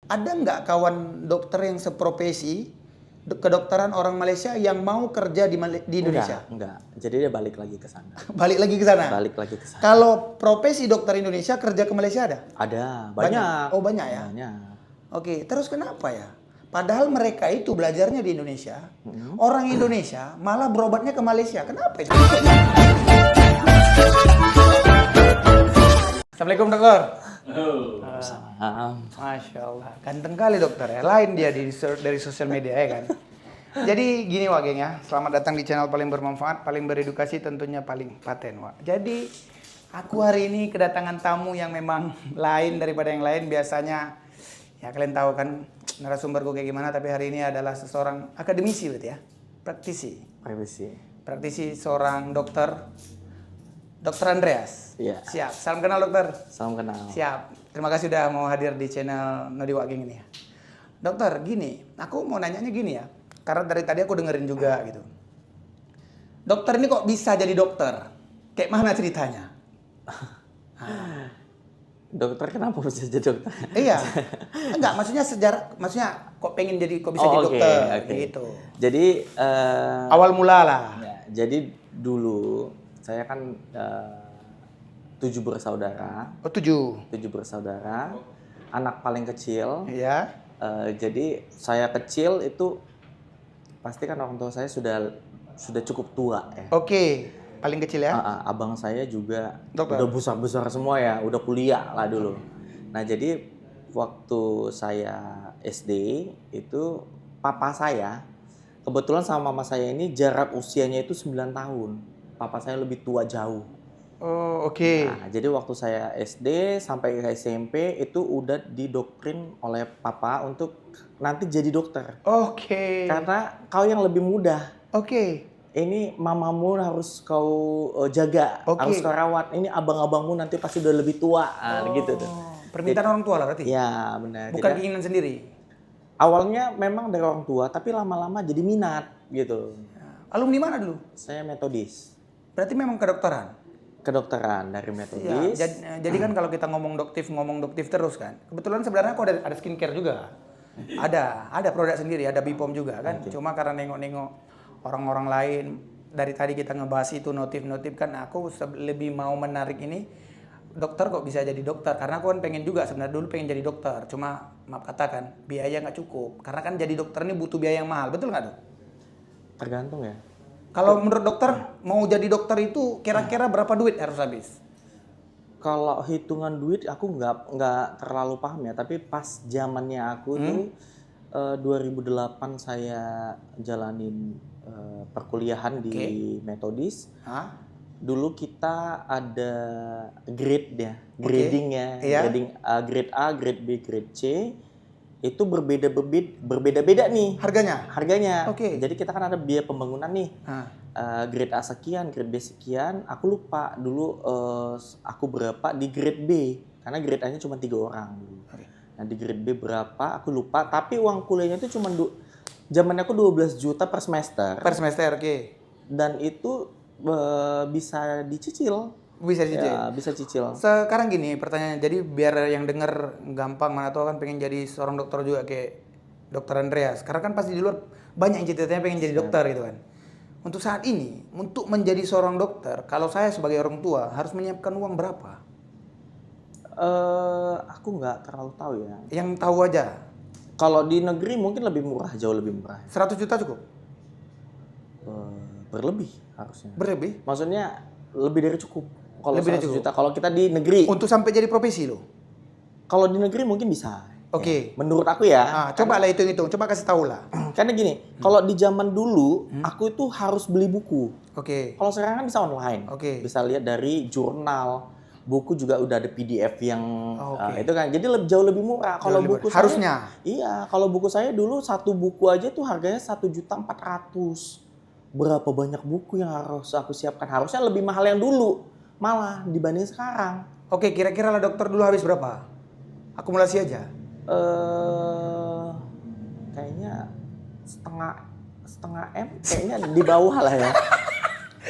ada nggak kawan dokter yang seprofesi kedokteran orang Malaysia yang mau kerja di Indonesia? Enggak. Jadi dia balik lagi ke sana. Balik lagi ke sana? Balik lagi ke sana. Kalau profesi dokter Indonesia kerja ke Malaysia ada? Ada, banyak. Oh banyak ya? Banyak. Oke, terus kenapa ya? Padahal mereka itu belajarnya di Indonesia, orang Indonesia malah berobatnya ke Malaysia. Kenapa itu? Assalamualaikum dokter. Masya Allah, ganteng kali dokter ya. Lain dia dari sosial media ya kan. Jadi gini Wak geng ya, selamat datang di channel paling bermanfaat, paling beredukasi, tentunya paling paten Wak. Jadi aku hari ini kedatangan tamu yang memang lain daripada yang lain. Biasanya ya kalian tahu kan narasumberku kayak gimana, tapi hari ini adalah seseorang akademisi berarti ya, praktisi seorang dokter Andreas. Iya. Siap, salam kenal dokter. Salam kenal. Siap, terima kasih udah mau hadir di channel Nodi Wak Geng ini ya. Dokter, gini, aku mau nanyanya gini ya, karena dari tadi aku dengerin juga gitu. Dokter ini kok bisa jadi dokter? Kayak mana ceritanya? Dokter kenapa bisa jadi dokter? Iya, enggak, maksudnya sejarah, maksudnya kok pengen jadi, kok bisa jadi dokter gitu. Jadi Awal mula lah. Ya, jadi dulu saya kan 7 bersaudara. Oh 7 bersaudara, anak paling kecil. Iya. Jadi saya kecil itu pasti kan orang tua saya sudah cukup tua ya. Oke, paling kecil ya. Abang saya juga dokter. Udah besar semua ya, udah kuliah lah dulu. Nah jadi waktu saya SD itu papa saya kebetulan sama mama saya ini jarak usianya itu 9 tahun. Papa saya lebih tua jauh. Oh oke. Nah, jadi waktu saya SD sampai ke SMP itu udah didoktrin oleh papa untuk nanti jadi dokter. Oke. Karena kau yang lebih muda. Oke. Ini mamamu harus kau jaga, harus kau rawat. Ini abang-abangmu nanti pasti udah lebih tua, gitu tuh. Permintaan orang tua lah berarti? Ya benar. Bukan keinginan sendiri? Awalnya memang dari orang tua, tapi lama-lama jadi minat gitu. Alumni mana dulu? Saya metodis. Berarti memang kedokteran? Kedokteran dari metodis. Ya, jadi kan kalau kita ngomong doktif terus kan. Kebetulan sebenarnya aku ada skincare juga. Ada produk sendiri, ada Bipom juga kan. Okay. Cuma karena nengok-nengok orang-orang lain, dari tadi kita ngebahas itu notif kan, aku lebih mau menarik ini. Dokter kok bisa jadi dokter? Karena aku kan pengen juga sebenarnya dulu pengen jadi dokter. Cuma maaf katakan biaya nggak cukup. Karena kan jadi dokter ini butuh biaya yang mahal. Betul nggak dok? Tergantung ya. Kalau menurut dokter, mau jadi dokter itu kira-kira berapa duit harus habis? Kalau hitungan duit aku nggak terlalu paham ya, tapi pas zamannya aku tuh 2008 saya jalanin perkuliahan di metodis. Dulu kita ada grade ya, gradingnya, grading grade A, grade B, grade C. Itu berbeda-beda nih harganya. Oke. Jadi kita kan ada biaya pembangunan nih. Grade A sekian, grade B sekian. Aku lupa dulu aku berapa di grade B karena grade A-nya cuma 3 orang. Okay. Nah di grade B berapa aku lupa. Tapi uang kuliahnya itu cuma zamannya aku 12 juta per semester. Per semester, oke. Dan itu bisa dicicil. Bisa cicil. Ya, bisa cicil. Sekarang gini pertanyaannya, jadi biar yang denger gampang, mana tahu kan pengen jadi seorang dokter juga kayak dokter Andreas. Karena kan pasti di luar banyak yang cita-citanya pengen jadi dokter gitu kan. Untuk saat ini, untuk menjadi seorang dokter, kalau saya sebagai orang tua harus menyiapkan uang berapa? Aku nggak terlalu tahu ya. Yang tahu aja. Kalau di negeri mungkin lebih murah, jauh lebih murah. 100 juta cukup? Berlebih harusnya. Berlebih? Maksudnya lebih dari cukup. Kalau lebih 100 juta, kalau kita di negeri. Untuk sampai jadi profesi loh? Kalau di negeri mungkin bisa. Oke. Ya. Menurut aku ya. Coba lah hitung-hitung, coba kasih tahu lah. Karena gini, kalau di zaman dulu, aku itu harus beli buku. Oke. Kalau sekarang kan bisa online. Oke. Bisa lihat dari jurnal. Buku juga udah ada PDF yang itu kan. Jadi jauh lebih murah. Kalau buku harusnya. Iya, kalau buku saya dulu satu buku aja tuh harganya 1.400.000. Berapa banyak buku yang harus aku siapkan? Harusnya lebih mahal yang dulu. Malah dibanding sekarang. Oke, kira-kira lah dokter dulu habis berapa? Akumulasi aja. Kayaknya setengah M kayaknya di bawah lah ya.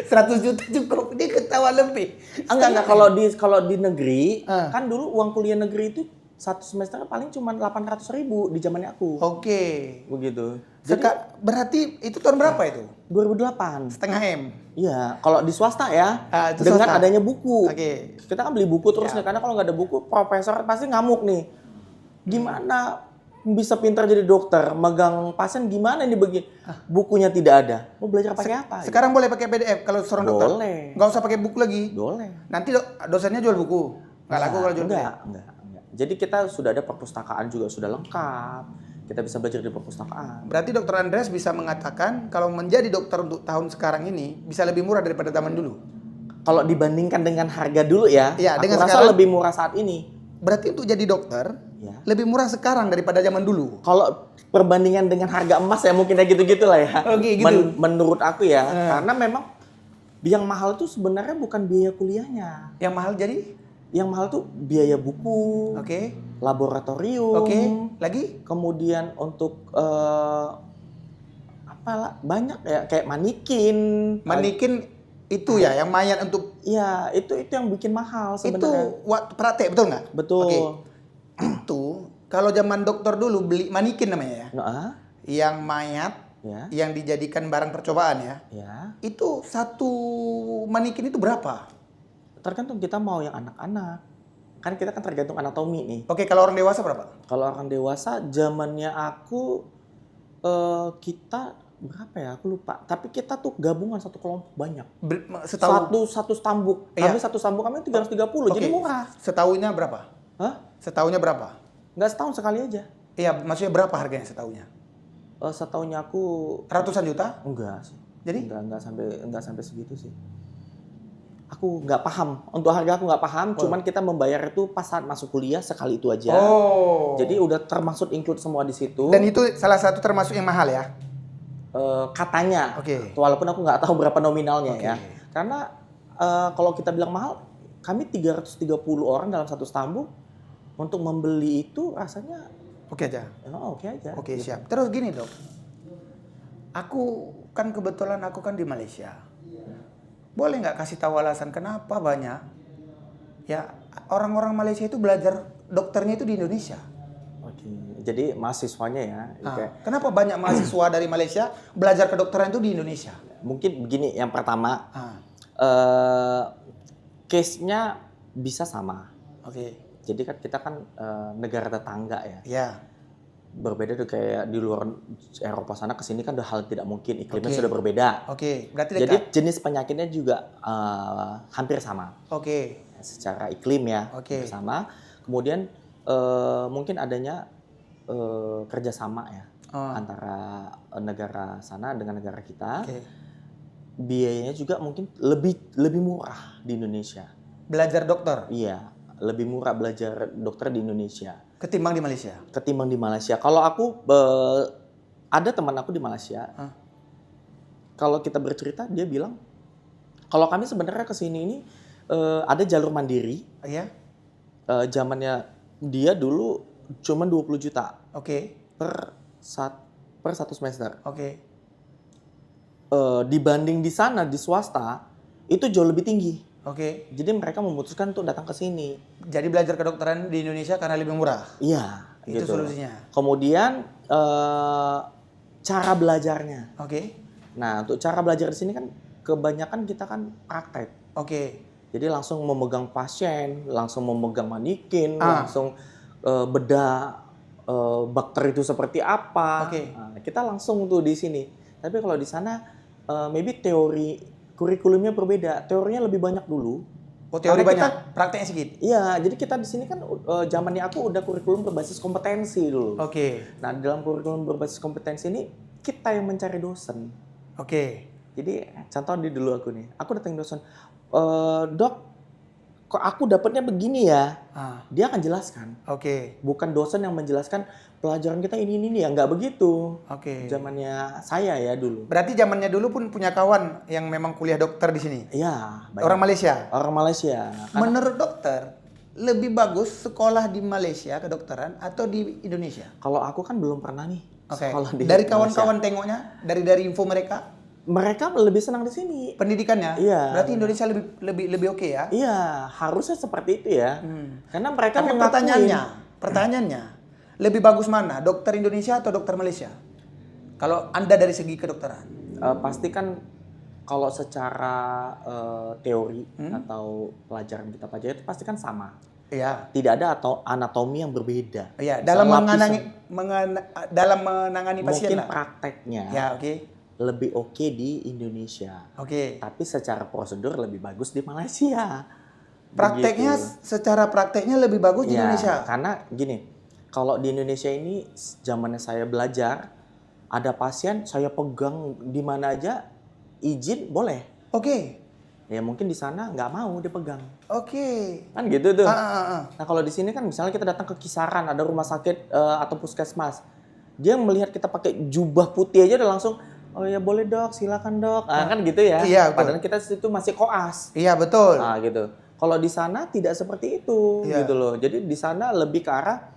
100 juta cukup, dia ketawa lebih. Enggak, kalau di negeri kan dulu uang kuliah negeri itu satu semester paling cuma 800.000 di zamannya aku. Oke. Begitu. Jadi Berarti itu tahun berapa itu? 2008. Setengah M. Iya, kalau di swasta ya, Itu dengan swasta. adanya buku. Oke. Kita kan beli buku terus nih, karena kalau nggak ada buku, profesor pasti ngamuk nih. Gimana bisa pintar jadi dokter, megang pasien gimana ini begini? Bukunya tidak ada. Mau belajar pakai apa? Sekarang boleh pakai PDF kalau seorang dokter? Boleh. Nggak usah pakai buku lagi? Boleh. Nanti dosennya jual buku? Nggak laku kalau jual enggak. Jadi kita sudah ada perpustakaan juga sudah lengkap. Kita bisa belajar di perpustakaan. Berarti Dokter Andreas bisa mengatakan kalau menjadi dokter untuk tahun sekarang ini bisa lebih murah daripada zaman dulu. Kalau dibandingkan dengan harga dulu ya, Iya, aku dengan rasa sekarang- lebih murah saat ini. Berarti untuk jadi dokter Ya. lebih murah sekarang daripada zaman dulu. Kalau perbandingan dengan harga emas ya mungkin kayak gitu-gitu lah ya. Oke, gitu. Menurut aku ya, karena memang yang mahal tuh sebenarnya bukan biaya kuliahnya. Yang mahal jadi? Yang mahal tuh biaya buku, Oke. laboratorium, Oke. Lagi? kemudian untuk apalah banyak ya kayak manikin. Manikin itu ya yang mayat untuk Iya, itu yang bikin mahal itu sebenarnya. waktu praktek betul nggak? Betul. Oke. Itu kalau zaman dokter dulu beli manikin namanya ya. Nah, Yang mayat ya, yang dijadikan barang percobaan ya. ya. Itu satu manikin itu berapa? Tergantung kita mau yang anak-anak. Kan kita kan tergantung anatomi nih. Oke, kalau orang dewasa berapa? Kalau orang dewasa, zamannya aku kita berapa ya? Aku lupa. Tapi kita tuh gabungan satu kelompok banyak. Setahu Satu stambuk. Iya. Kami satu stambuk kami 330. Jadi Oke. murah. Setahunnya berapa? Hah? Setahunnya berapa? Nggak setahun sekali aja. Iya, maksudnya berapa harganya setahunnya? Setahunnya aku Ratusan juta? enggak sih. Jadi? Enggak sampai segitu sih. Aku nggak paham. Untuk harga aku nggak paham. Cuman kita membayar itu pas saat masuk kuliah sekali itu aja. Oh. Jadi udah termasuk include semua di situ. Dan itu salah satu termasuk yang mahal ya? Katanya. Oke. Walaupun aku nggak tahu berapa nominalnya Oke. ya. Karena kalau kita bilang mahal, kami 330 orang dalam satu stambuk untuk membeli itu rasanya Oke aja. oke aja. Oke, gitu. siap. Terus gini, Dok. Kebetulan aku kan di Malaysia. Boleh nggak kasih tahu alasan kenapa banyak ya orang-orang Malaysia itu belajar dokternya itu di Indonesia? Oke. Jadi mahasiswanya ya. Kayak, Kenapa banyak mahasiswa dari Malaysia belajar kedokteran itu di Indonesia? mungkin begini, yang pertama case-nya bisa sama. Oke. Jadi kan kita kan negara tetangga ya. Ya. Berbeda tuh kayak di luar Eropa sana ke sini kan udah hal tidak mungkin, iklimnya Oke. sudah berbeda. Oke. Berarti Jadi dekat. jenis penyakitnya juga hampir sama. Oke. Secara iklim ya, Oke. hampir sama. Kemudian mungkin adanya kerjasama ya antara negara sana dengan negara kita. Oke. Biayanya juga mungkin lebih murah di Indonesia. Belajar dokter Iya, lebih murah belajar dokter di Indonesia ketimbang di Malaysia. ketimbang di Malaysia. Kalau aku ada teman aku di Malaysia. Kalau kita bercerita dia bilang kalau kami sebenarnya kesini ini ada jalur mandiri. Iya. Zamannya dia dulu cuma 20 juta Oke. per satu semester. Oke. Dibanding di sana di swasta itu jauh lebih tinggi. Oke. Jadi mereka memutuskan untuk datang ke sini. Jadi belajar kedokteran di Indonesia karena lebih murah. Iya, Itu gitu. solusinya. Kemudian cara belajarnya. Oke. Nah, untuk cara belajar di sini kan kebanyakan kita kan praktek. Oke. Jadi langsung memegang pasien, langsung memegang manikin, Ah. langsung bedah bakteri itu seperti apa. Oke. Nah, kita langsung tuh di sini. Tapi kalau di sana maybe teori kurikulumnya berbeda. Teorinya lebih banyak dulu. Oh, teori Karena banyak, prakteknya sedikit. Iya, jadi kita di sini kan zamannya aku udah kurikulum berbasis kompetensi dulu. Oke. Nah, dalam kurikulum berbasis kompetensi ini kita yang mencari dosen. Oke. Jadi contoh di dulu aku nih, aku datang dosen, dok, kok aku dapatnya begini ya? Dia akan jelaskan. Oke. Bukan dosen yang menjelaskan pelajaran kita ini ya, nggak begitu. Oke. Zamannya saya ya dulu. Berarti zamannya dulu pun punya kawan yang memang kuliah dokter di sini. Iya. banyak. Orang Malaysia. Orang Malaysia. Menurut dokter, lebih bagus sekolah di Malaysia kedokteran atau di Indonesia? Kalau aku kan belum pernah nih Oke. sekolah di Dari Malaysia. kawan-kawan tengoknya, dari info mereka, Mereka lebih senang di sini. pendidikannya. Iya. Berarti Indonesia lebih oke ya? Iya, harusnya seperti itu ya. Karena mereka Tapi mengakuin. pertanyaannya, pertanyaannya, lebih bagus mana? Dokter Indonesia atau dokter Malaysia? Kalau Anda dari segi kedokteran. Pasti kan kalau secara teori atau pelajaran kita pelajari itu pasti kan sama. Iya. Tidak ada atau anatomi yang berbeda. Iya, Misal dalam menangani pasien mungkin lah. prakteknya Ya, oke. lebih oke di Indonesia. Oke. Tapi secara prosedur lebih bagus di Malaysia. Prakteknya Begitu. secara prakteknya lebih bagus di Ya, Indonesia. karena gini, kalau di Indonesia ini zamannya saya belajar, ada pasien saya pegang di mana aja izin boleh. Oke. Ya mungkin di sana nggak mau dipegang. Oke. Kan gitu tuh. Ah. Nah kalau di sini kan misalnya kita datang ke kisaran, ada rumah sakit atau puskesmas. Dia melihat kita pakai jubah putih aja udah langsung, oh ya boleh dok, silakan dok. Kan gitu ya. Iya, betul. Padahal kita situ masih koas. Iya, betul. Nah gitu. Kalau di sana tidak seperti itu Iya. gitu loh. Jadi di sana lebih ke arah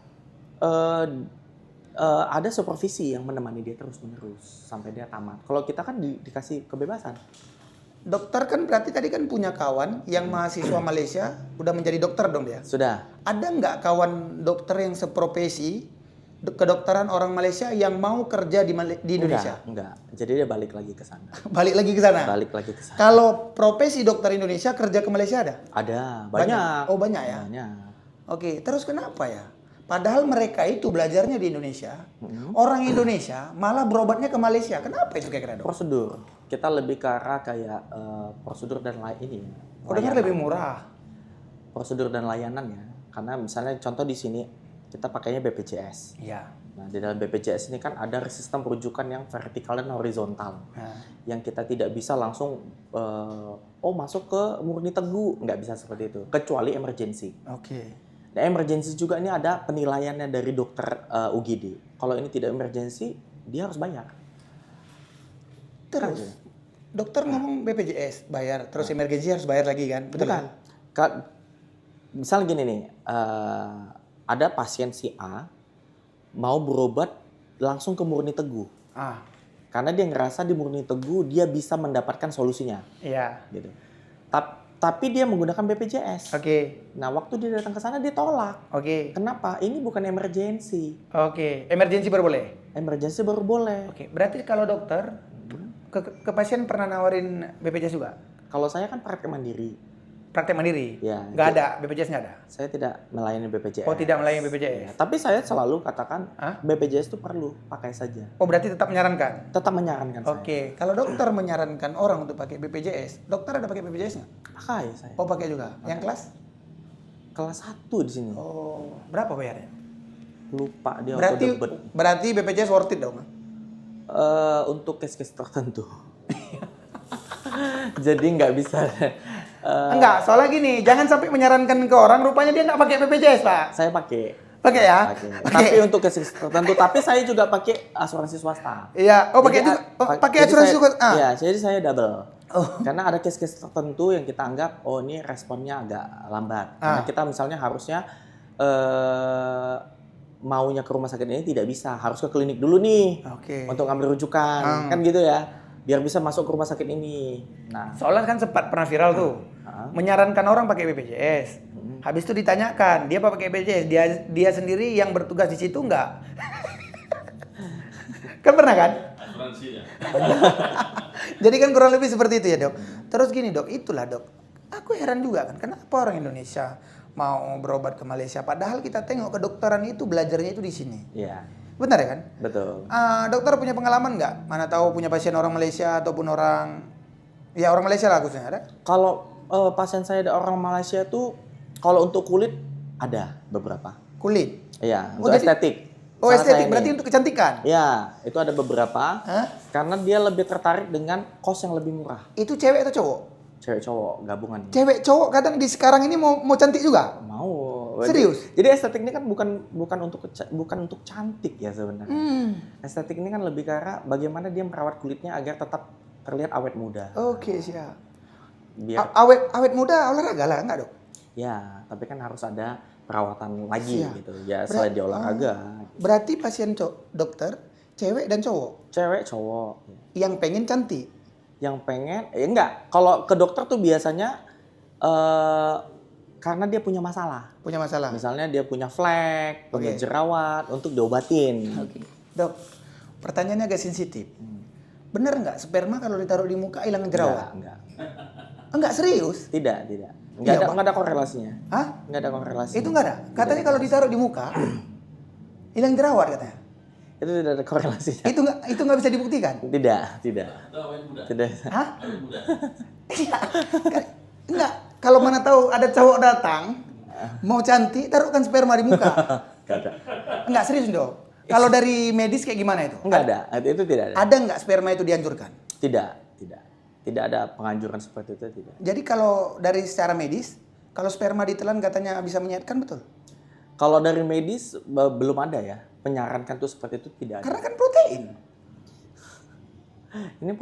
ada supervisi yang menemani dia terus-menerus sampai dia tamat. Kalau kita kan dikasih kebebasan. Dokter kan berarti tadi kan punya kawan yang mahasiswa Malaysia, udah menjadi dokter dong dia. Sudah. Ada nggak kawan dokter yang seprofesi kedokteran orang Malaysia yang mau kerja di Indonesia? Enggak. Jadi dia balik lagi ke sana. Balik lagi ke sana. Balik lagi ke sana. Kalau profesi dokter Indonesia kerja ke Malaysia ada? Ada, banyak. Oh, banyak ya? Banyak. Oke, terus kenapa ya? Padahal mereka itu belajarnya di Indonesia, orang Indonesia malah berobatnya ke Malaysia. Kenapa itu kira-kira dok? Prosedur. Kita lebih ke arah kayak prosedur dan ini. Kok dengar lebih murah? Prosedur dan layanan ya. Karena misalnya contoh di sini kita pakainya BPJS. Iya. Nah, di dalam BPJS ini kan ada sistem rujukan yang vertikal dan horizontal. Nah. Yang kita tidak bisa langsung masuk ke Murni Teguh, nggak bisa seperti itu. Kecuali emergency. Oke. Nah, emergency juga ini ada penilaiannya dari dokter UGD. Kalau ini tidak emergency, dia harus bayar. Terus, Kan, dokter ngomong BPJS bayar, terus emergensi harus bayar lagi kan? Betul bukan. kan? Misal gini nih, ada pasien si A mau berobat langsung ke Murni Teguh. Karena dia ngerasa di Murni Teguh dia bisa mendapatkan solusinya. Iya. Gitu. Tapi dia menggunakan BPJS. Oke. Nah, waktu dia datang ke sana dia tolak. Oke. Kenapa? Ini bukan emergency. Oke. Emergensi baru boleh? Emergency baru boleh. Oke. Berarti kalau dokter ke pasien pernah nawarin BPJS juga? Kalau saya kan praktek mandiri. Praktek mandiri? Ya. Nggak ada? BPJS nggak ada? Saya tidak melayani BPJS. Oh, tidak melayani Ya, BPJS? tapi saya selalu katakan Hah? BPJS itu perlu, pakai saja. Oh, berarti tetap menyarankan? Tetap menyarankan saya. Oke. Kalau dokter menyarankan orang untuk pakai BPJS, dokter ada pakai BPJS nggak? Pakai saya. Oh, pakai juga. Yang kelas? Kelas 1 di sini. Oh, berapa bayarnya? Lupa dia Berarti auto debit. berarti BPJS worth it dong? Untuk case-case tertentu. Jadi nggak bisa. Enggak, soalnya gini, jangan sampai menyarankan ke orang, rupanya dia nggak pakai BPJS, Pak. Saya pakai. Pakai ya? Pakai. Oke. Tapi untuk case tertentu. Tapi saya juga pakai asuransi swasta. Iya, oh pakai Jadi, juga, pakai jadi asuransi saya- juga. Iya, jadi saya double. Oh. Karena ada case-case tertentu yang kita anggap, oh ini responnya agak lambat. Karena kita misalnya harusnya maunya ke rumah sakit ini tidak bisa, harus ke klinik dulu nih Oke. untuk ngambil rujukan, kan gitu ya, biar bisa masuk ke rumah sakit ini. Nah, Soalnya kan sempat pernah viral tuh, menyarankan orang pakai BPJS. Habis itu ditanyakan, dia apa pakai BPJS? Dia sendiri yang bertugas di situ enggak? Kan pernah kan? Asuransinya. Jadi kan kurang lebih seperti itu ya dok. Terus gini dok, itulah dok. Aku heran juga kan, kenapa orang Indonesia mau berobat ke Malaysia? Padahal kita tengok kedokteran itu belajarnya itu di sini. iya, Benar ya kan? betul. Dokter punya pengalaman nggak? Mana tahu punya pasien orang Malaysia ataupun orang Malaysia lah khususnya ada? Kalau pasien saya ada orang Malaysia tuh, kalau untuk kulit ada beberapa. Kulit. Iya, Oh, untuk jadi- estetik. Oh Salah estetik, saya berarti nih. untuk kecantikan. Ya, itu ada beberapa. Hah? Karena dia lebih tertarik dengan kos yang lebih murah. Itu cewek atau cowok? Cewek cowok gabungan. Cewek cowok kadang di sekarang ini mau cantik juga. Mau. Serius? Jadi estetik ini kan bukan untuk cantik ya sebenarnya. Estetik ini kan lebih ke arah bagaimana dia merawat kulitnya agar tetap terlihat awet muda. Oke siap. Biar Awet muda olahraga lah enggak dok? ya, tapi kan harus ada perawatan lagi Siap. gitu. Ya selain dia olahraga. Berarti pasien dokter cewek dan cowok Cewek cowok. yang pengen cantik. Yang pengen enggak, kalau ke dokter tuh biasanya karena dia punya masalah. Punya masalah. Misalnya dia punya flek, punya Oke. jerawat, untuk diobatin. Dok, pertanyaannya agak sensitif. Bener nggak sperma kalau ditaruh di muka hilang jerawat? Enggak. Enggak, serius? Tidak. Iya, Enggak ada korelasinya. Hah? Enggak ada korelasi. Itu nggak ada? Katanya kalau ditaruh di muka hilang jerawat katanya. Itu tidak ada korelasinya. Itu nggak bisa dibuktikan? Tidak. Tidak. Hah? Iya. Enggak. Kalau mana tahu ada cowok datang mau cantik taruhkan sperma di muka. Enggak ada. Enggak, serius dong. Kalau dari medis kayak gimana itu? Enggak ada. Itu tidak ada. Ada nggak sperma itu dianjurkan? Tidak. Tidak ada penganjuran seperti itu, tidak. Jadi kalau dari secara medis, kalau sperma ditelan katanya bisa menyehatkan, betul? Kalau dari medis belum ada ya. Menyarankan tuh seperti itu tidak ada. Karena kan protein. Ini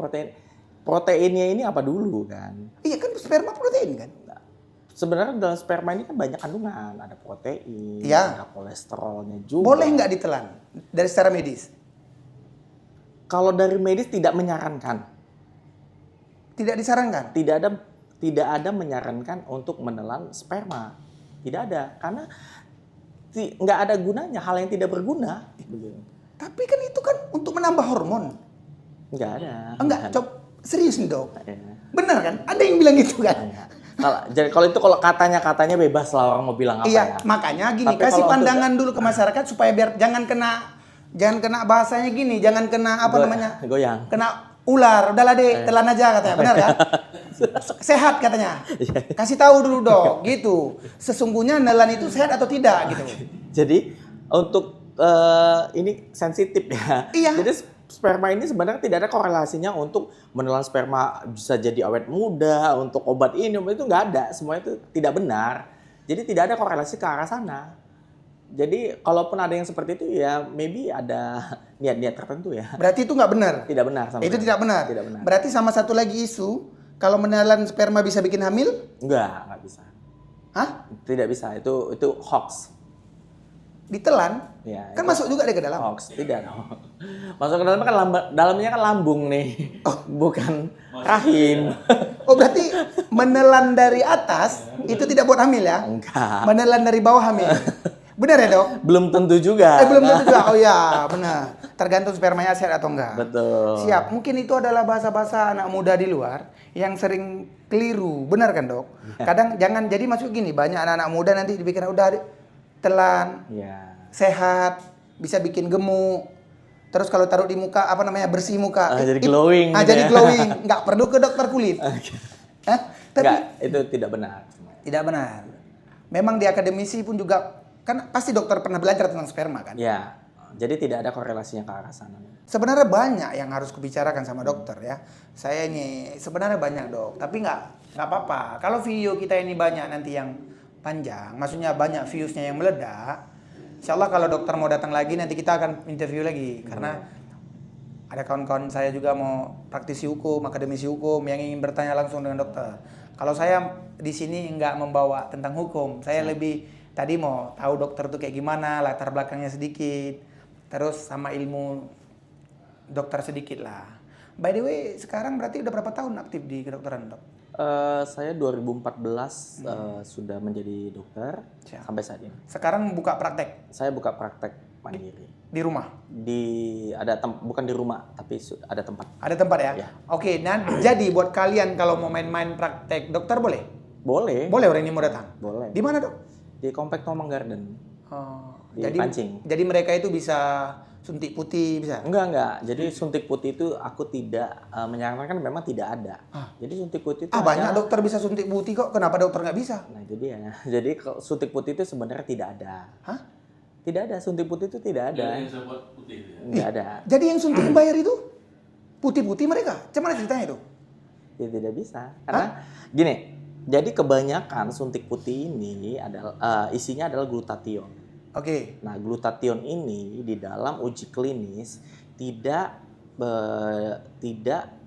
proteinnya ini apa dulu kan? Iya kan sperma protein kan? Sebenarnya dalam sperma ini kan banyak kandungan, ada protein, Iya. ada kolesterolnya juga. Boleh nggak ditelan dari secara medis? Kalau dari medis tidak menyarankan, Tidak disarankan. tidak ada menyarankan untuk menelan sperma, tidak ada, karena nggak ada gunanya, hal yang tidak berguna. Tapi kan itu kan untuk menambah hormon. Nggak ada. Enggak, serius nih dok. Ya. Benar kan? Ada yang bilang gitu kan? Kalau katanya bebas lah orang mau bilang apa Iya, ya. makanya gini, Tapi kasih kalau pandangan dulu ke masyarakat supaya biar jangan kena bahasanya gini, jangan kena Goyang. kena ular. Udahlah deh, telan aja katanya, benar kan? Sehat katanya. Kasih tahu dulu dong, gitu. Sesungguhnya nelan itu sehat atau tidak gitu. Jadi untuk ini sensitif ya. Iya. Jadi sperma ini sebenarnya tidak ada korelasinya untuk menelan sperma bisa jadi awet muda, untuk obat ini itu nggak ada. Semua itu tidak benar. Jadi tidak ada korelasi ke arah sana. Jadi kalaupun ada yang seperti itu ya maybe ada niat-niat tertentu ya. Berarti itu nggak benar. Tidak benar sama Itu sekali. tidak benar. Tidak benar. Berarti sama satu lagi isu, kalau menelan sperma bisa bikin hamil? Enggak bisa. Hah? Tidak bisa. Itu hoax. Ditelan? Ya, Kan itu masuk juga deh ke dalam. hoax. Tidak. Masuk ke dalam kan dalamnya kan lambung nih. Bukan rahim. Oh berarti menelan dari atas itu tidak buat hamil ya? Enggak. Menelan dari bawah hamil. Benar ya dok? Belum tentu juga. Belum tentu juga. Oh ya benar. Tergantung spermanya sehat atau enggak. Betul. Siap. Mungkin itu adalah bahasa-bahasa anak muda di luar yang sering keliru. Benar kan dok? Kadang jangan jadi masuk gini. Banyak anak-anak muda nanti dipikir udah telan, Ya. sehat, bisa bikin gemuk. Terus kalau taruh di muka bersih muka. Jadi glowing. Gitu Jadi ya. glowing. Nggak perlu ke dokter kulit. Tapi Enggak, itu tidak benar. tidak benar. Memang di akademisi pun juga kan pasti dokter pernah belajar tentang sperma kan. Ya. Jadi tidak ada korelasinya ke arah sana. Sebenarnya banyak yang harus kubicarakan sama dokter ya. Saya ini sebenarnya banyak dok, tapi nggak apa-apa. Kalau video kita ini banyak nanti yang panjang, maksudnya banyak viewsnya yang meledak. Insya Allah kalau dokter mau datang lagi nanti kita akan interview lagi karena ada kawan-kawan saya juga mau praktisi hukum, akademisi hukum yang ingin bertanya langsung dengan dokter. Kalau saya di sini nggak membawa tentang hukum, saya lebih tadi mau tahu dokter tuh kayak gimana, latar belakangnya sedikit, terus sama ilmu dokter sedikit lah. By the way, sekarang berarti udah berapa tahun aktif di kedokteran dok? Saya 2014 sudah menjadi dokter. Siap. Sampai saat ini. Sekarang buka praktek Saya buka praktek mandiri. di rumah? Bukan di rumah, tapi ada tempat. Ada tempat ya? Ya. Oke, nah jadi buat kalian kalau mau main-main praktek dokter boleh? Boleh. Boleh orang ini mau datang? Boleh. Di mana dok? Di Komplek Tomang Garden. Di jadi Pancing. Jadi mereka itu bisa suntik putih bisa? Enggak. Jadi suntik putih itu aku tidak menyarankan, memang tidak ada. Jadi suntik putih itu Banyak hanya- dokter bisa suntik putih kok. Kenapa dokter nggak bisa? Nah itu dia. Jadi kalau suntik putih itu sebenarnya tidak ada. Hah? Tidak ada, suntik putih itu tidak ada. Enggak ada. Jadi yang suntik bayar itu putih-putih mereka? Cuman ceritanya itu? Ya tidak bisa. Karena gini, jadi kebanyakan suntik putih ini adalah isinya adalah glutathione. Oke. Nah, glutathione ini di dalam uji klinis tidak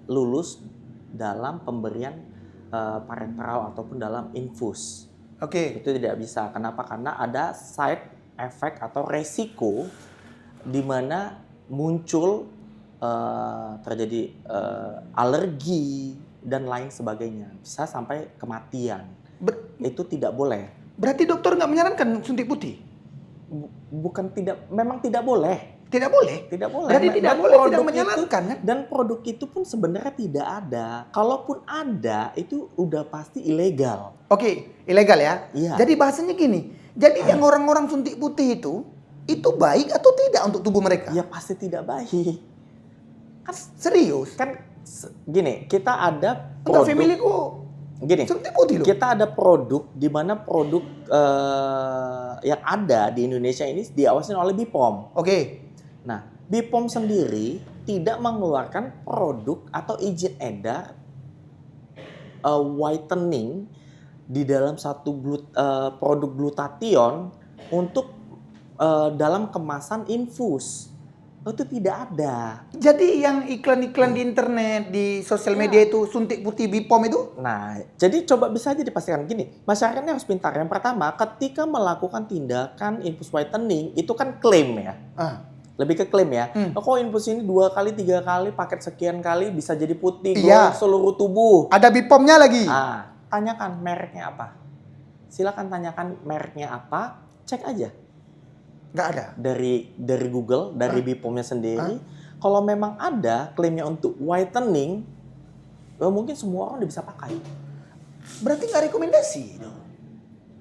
lulus dalam pemberian parenteral ataupun dalam infus. Oke. Itu tidak bisa. Kenapa? Karena ada side effect atau resiko di mana muncul terjadi alergi dan lain sebagainya. Bisa sampai kematian. Itu tidak boleh. Berarti dokter nggak menyarankan suntik putih? Bukan tidak, memang tidak boleh. Tidak boleh? Tidak boleh. Berarti Dan tidak boleh, tidak produk menyarankan kan? Dan produk itu pun sebenarnya tidak ada. Kalaupun ada, itu udah pasti ilegal. Oke, ilegal ya? Iya. Jadi bahasanya gini, jadi yang orang-orang suntik putih itu baik atau tidak untuk tubuh mereka? Ya pasti tidak baik. Kan serius? Kan gini, kita ada Enggak, produk. familiku Gini, suntik putih loh. kita ada produk di mana produk yang ada di Indonesia ini diawasin oleh BPOM. Oke. Nah, BPOM sendiri tidak mengeluarkan produk atau izin edar whitening di dalam satu produk glutathione untuk dalam kemasan infus. Itu tidak ada. Jadi yang iklan-iklan di internet, di sosial media itu suntik putih BPOM itu? Nah, jadi coba bisa aja dipastikan gini, masyarakatnya harus pintar. Yang pertama, ketika melakukan tindakan infus whitening, itu kan klaim ya. Lebih ke klaim ya. Kok infus ini 2 kali, 3 kali, paket sekian kali bisa jadi putih Iya. seluruh tubuh. Ada BPOM-nya lagi. Tanyakan mereknya apa. Silakan tanyakan mereknya apa, cek aja. Nggak ada. Dari Google, dari BPOM-nya sendiri. Kalau memang ada klaimnya untuk whitening, mungkin semua orang udah bisa pakai. Berarti nggak rekomendasi?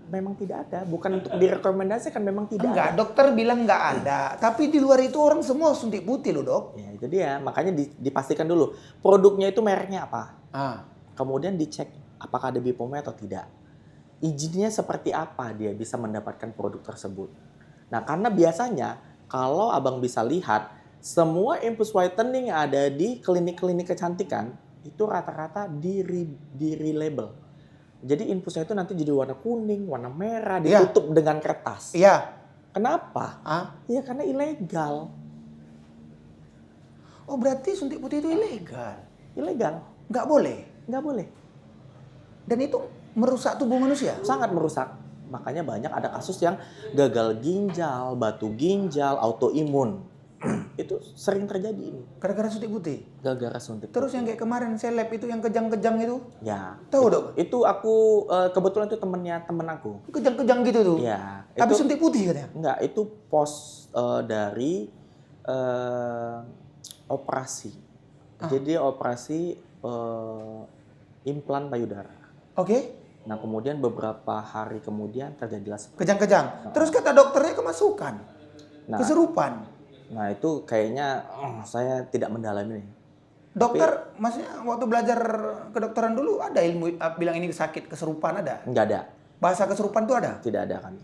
Memang tidak ada, bukan untuk direkomendasikan, memang tidak Enggak, ada. dokter bilang nggak ada. Tapi di luar itu orang semua suntik putih loh, Dok. Ya itu dia, makanya dipastikan dulu produknya itu mereknya apa. Kemudian dicek apakah ada BPOM-nya atau tidak. Izinnya seperti apa dia bisa mendapatkan produk tersebut. Nah, karena biasanya kalau abang bisa lihat, semua infus whitening yang ada di klinik-klinik kecantikan itu rata-rata di relabel. Jadi infusnya itu nanti jadi warna kuning, warna merah, ditutup dengan kertas. Iya. Kenapa? Ya karena ilegal. Oh, berarti suntik putih itu ilegal? Ilegal. Nggak boleh? Nggak boleh. Dan itu merusak tubuh manusia? Sangat merusak. Makanya banyak ada kasus yang gagal ginjal, batu ginjal, autoimun. Itu sering terjadi ini. Gara-gara suntik putih? Gara-gara suntik. Terus yang kayak kemarin seleb itu yang kejang-kejang itu? Ya. Tahu, Dok? Itu aku kebetulan itu temen aku. Kejang-kejang gitu tuh? Ya. Tapi suntik putih katanya? Enggak, itu post dari operasi. Jadi operasi implan payudara. Oke. Nah, kemudian beberapa hari kemudian terjadilah Kejang-kejang. Terus kata dokternya kemasukan. Kesurupan. Nah, itu kayaknya saya tidak mendalami. Dokter, maksudnya waktu belajar kedokteran dulu ada ilmu bilang ini sakit kesurupan ada? Enggak ada. Bahasa kesurupan tuh ada? Tidak ada kami.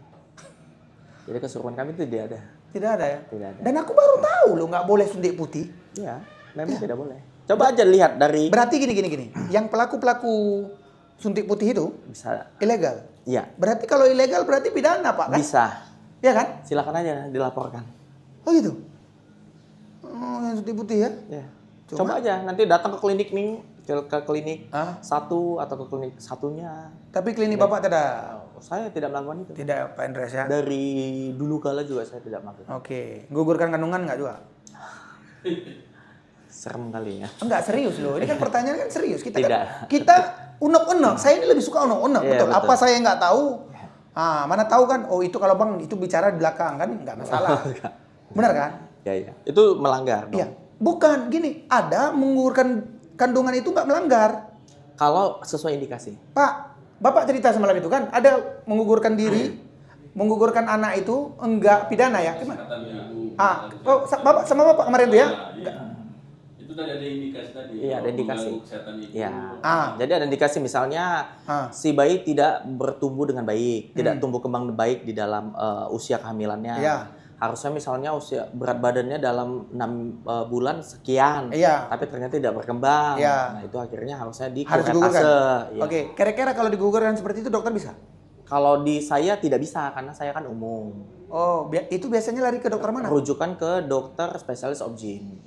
Jadi kesurupan kami itu tidak ada. Tidak ada ya? Tidak ada. Dan aku baru tahu loh nggak boleh suntik putih. Iya, memang tidak boleh. Coba aja lihat dari. Berarti gini. Yang pelaku suntik putih itu Bisa. ilegal. Iya. Berarti kalau ilegal berarti pidana, Pak, kan? Bisa. Iya kan? Silakan aja dilaporkan. Oh gitu. Oh, yang suntik putih ya? Ya. Coba aja nanti datang ke klinik nih, ke klinik satu atau ke klinik satunya. Tapi klinik Bapak tidak? Saya tidak melakukan itu. Tidak, Pak Andres ya? Dari dulu kala juga saya tidak melakukan. Oke. Gugurkan kandungan nggak juga? Serem kali ya. Enggak, serius loh. Ini kan pertanyaan kan serius. Kita Tidak. kita unek-unek. Saya ini lebih suka unek-unek. Iya, betul. Apa saya nggak tahu? Mana tahu kan? Oh, itu kalau Bang itu bicara di belakang kan nggak masalah. Benar kan? Ya. Itu melanggar dong. Iya. Bukan, gini. Ada menggugurkan kandungan itu nggak melanggar. Kalau sesuai indikasi. Pak, Bapak cerita semalam itu kan ada menggugurkan diri, menggugurkan anak itu enggak pidana ya? Gimana? Bapak sama Bapak kemarin tuh ya? Itu tadi ada indikasi tadi. Iya, ada indikasi. Kesehatan itu. Ya. Jadi ada indikasi misalnya si bayi tidak bertumbuh dengan baik, tidak tumbuh kembang baik di dalam usia kehamilannya. Iya. Harusnya misalnya usia berat badannya dalam 6 bulan sekian, Iya. tapi ternyata tidak berkembang. Iya. Nah, itu akhirnya harusnya Harus digugurkan. Ya. Oke, kira-kira kalau digugurkan seperti itu dokter bisa? Kalau di saya tidak bisa karena saya kan umum. Oh, itu biasanya lari ke dokter mana? Rujukan ke dokter spesialis obgyn.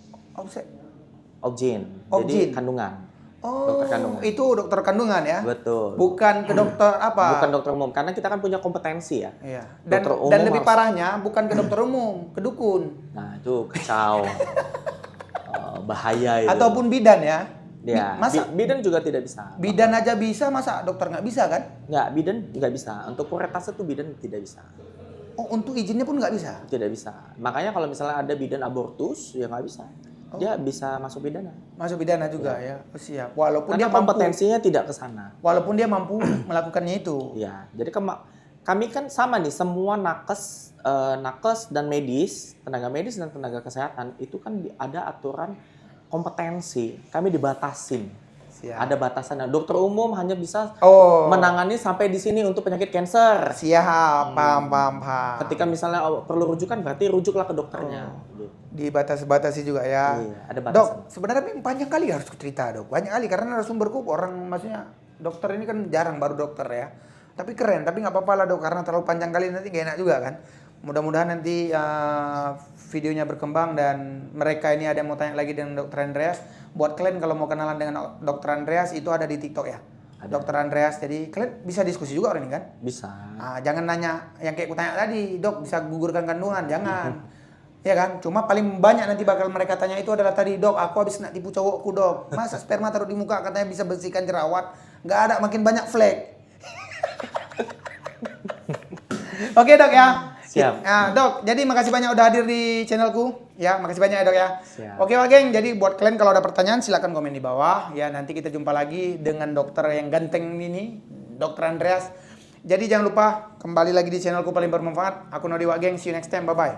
Obgyn. Jadi kandungan. Oh, dokter kandungan. itu dokter kandungan ya? Betul. Bukan ke dokter apa? Bukan dokter umum karena kita kan punya kompetensi ya. Iya. Dan Dokter umum lebih harus- parahnya bukan ke dokter umum, ke dukun. Nah, itu kacau. Bahaya itu. Ataupun bidan ya? Ya, Masa bidan juga tidak bisa. bidan aja bisa, masa dokter nggak bisa kan? Nggak, bidan nggak bisa. Untuk kuretase itu bidan tidak bisa. Oh, untuk izinnya pun nggak bisa? Tidak bisa. Makanya kalau misalnya ada bidan abortus, ya nggak bisa. Dia bisa masuk pidana. Masuk pidana juga ya? Oh, siap. Walaupun Karena dia mampu, kompetensinya tidak ke sana. walaupun dia mampu melakukannya itu. Ya, jadi kami kan sama nih, semua nakes dan medis dan tenaga kesehatan itu kan ada aturan kompetensi. Kami dibatasin. Siap. Ada batasannya. Dokter umum hanya bisa Oh, menangani sampai di sini untuk penyakit kanker. siap. Paham. Ketika misalnya perlu rujukan, berarti rujuklah ke dokternya. Gitu. Dibatasi juga ya. Iya, ada batasan. Dok, sebenarnya memang panjang kali harus cerita dok. Banyak kali karena narasumberku orang maksudnya dokter ini kan jarang baru dokter ya. Tapi keren, tapi nggak apa-apa lah dok karena terlalu panjang kali nanti gak enak juga kan. Mudah-mudahan nanti videonya berkembang dan mereka ini ada yang mau tanya lagi dengan Dokter Andreas. Buat kalian kalau mau kenalan dengan Dokter Andreas itu ada di TikTok ya. Dokter Andreas. Jadi kalian bisa diskusi juga orang ini kan? Bisa. Jangan nanya yang kayak kutanya tadi, dok bisa gugurkan kandungan, jangan. Ya kan? Cuma paling banyak nanti bakal mereka tanya itu adalah tadi, dok aku habis nak tipu cowokku dok. Masa sperma taruh di muka katanya bisa bersihkan jerawat? Nggak ada, makin banyak flek. Oke dok ya. Siap. Dok, jadi makasih banyak udah hadir di channelku. Ya, makasih banyak ya dok ya. Siap. Oke geng, jadi buat kalian kalau ada pertanyaan silakan komen di bawah. Ya, nanti kita jumpa lagi dengan dokter yang ganteng ini, Dokter Andreas. Jadi jangan lupa kembali lagi di channelku paling bermanfaat. Aku Nodiwa geng, see you next time, bye bye.